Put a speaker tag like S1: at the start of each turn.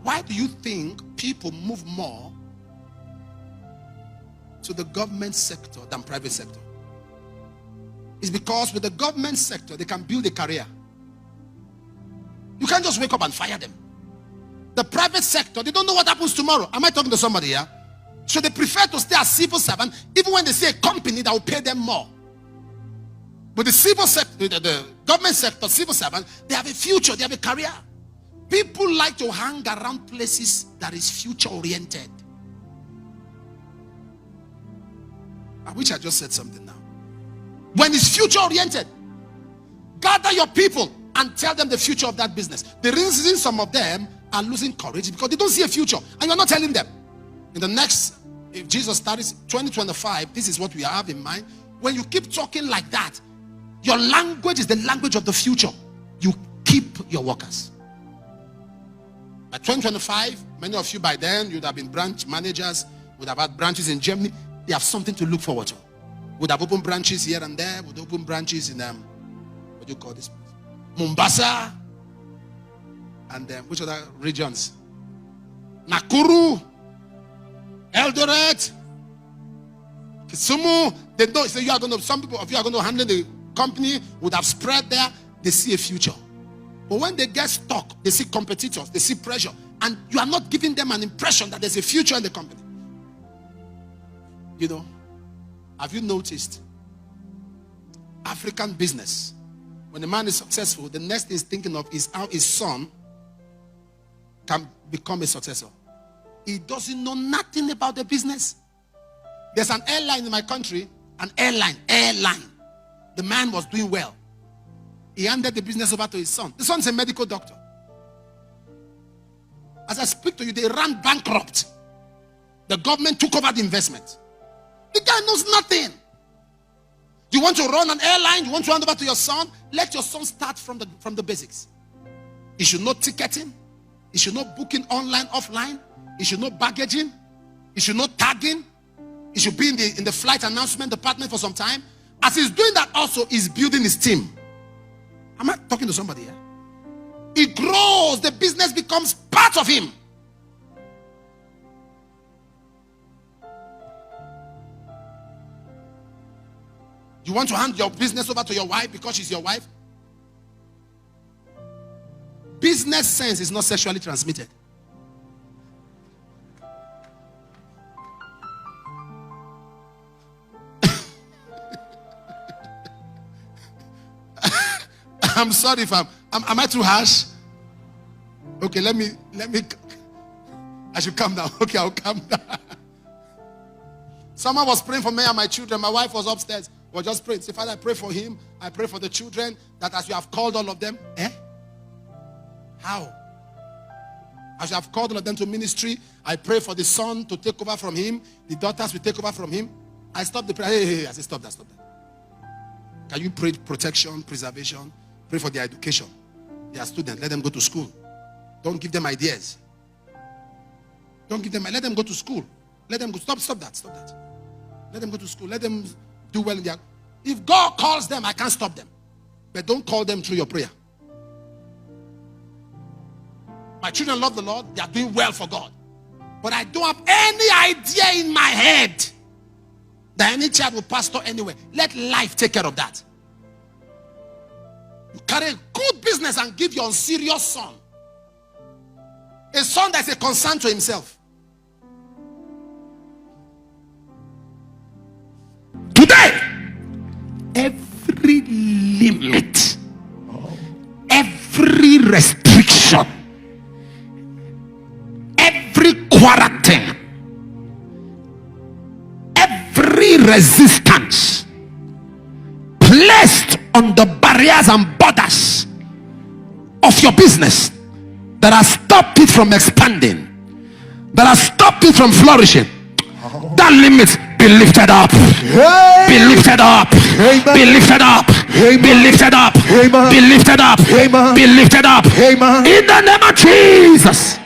S1: Why do you think people move more to the government sector than private sector? It's because with the government sector, they can build a career. You can't just wake up and fire them. The private sector, they don't know what happens tomorrow. Am I talking to somebody here? So they prefer to stay as civil servant, even when they see a company that will pay them more. But the civil sector, the government sector, civil servant, they have a future, they have a career. People like to hang around places that is future oriented. I wish I just said something now. When it's future oriented, gather your people and tell them the future of that business. The reason some of them are losing courage is because they don't see a future, and you're not telling them. In the next, if Jesus starts 2025, this is what we have in mind. When you keep talking like that, your language is the language of the future. You keep your workers. By 2025, many of you by then, you'd have been branch managers, would have had branches in Germany. They have something to look forward to. Would have opened branches here and there, would open branches in, what do you call this place? Mombasa, and which other regions? Nakuru, Eldoret, Kisumu. They know, so you are going to, some people of you are going to handle the company, would have spread there. They see a future. But when they get stuck, they see competitors, they see pressure, and you are not giving them an impression that there's a future in the company. You know, have you noticed African business? When a man is successful, the next thing he's thinking of is how his son can become a successor. He doesn't know nothing about the business. There's an airline in my country, an airline. The man was doing well. He handed the business over to his son. The son's a medical doctor. As I speak to you, they ran bankrupt. The government took over the investment. The guy knows nothing. You want to run an airline? You want to hand over to your son? Let your son start from the basics. He should know ticketing. He should know booking online, offline. He should know baggaging. He should know tagging. He should be in the flight announcement department for some time. As he's doing that also, he's building his team. Am I talking to somebody here? He grows. The business becomes part of him. You want to hand your business over to your wife because she's your wife? Business sense is not sexually transmitted. I'm sorry if am I too harsh? Okay, let me I should calm down. Okay, I'll calm down. Someone was praying for me and my children. My wife was upstairs. We're just praying. Say, Father, I pray for him. I pray for the children, that as you have called all of them. How? As you have called all of them to ministry, I pray for the son to take over from him. The daughters will take over from him. I stopped the prayer. Hey. I said, stop that. Can you pray protection, preservation? Pray for their education. They are students. Let them go to school. Don't give them ideas. Don't give them. Let them go to school. Let them go. Stop that. Let them go to school. Let them do well in their. If God calls them, I can't stop them. But don't call them through your prayer. My children love the Lord. They are doing well for God. But I don't have any idea in my head that any child will pastor anywhere. Let life take care of that. You carry a good business and give your unserious son. A son that's a concern to himself. Today, every limit, every restriction, every quarantine, every resistance placed on the barriers and borders of your business that has stopped it from expanding, that has stopped it from flourishing, that limit be lifted up. Be lifted up. Be lifted up. Be lifted up. Be lifted up. Be lifted up. In the name of Jesus.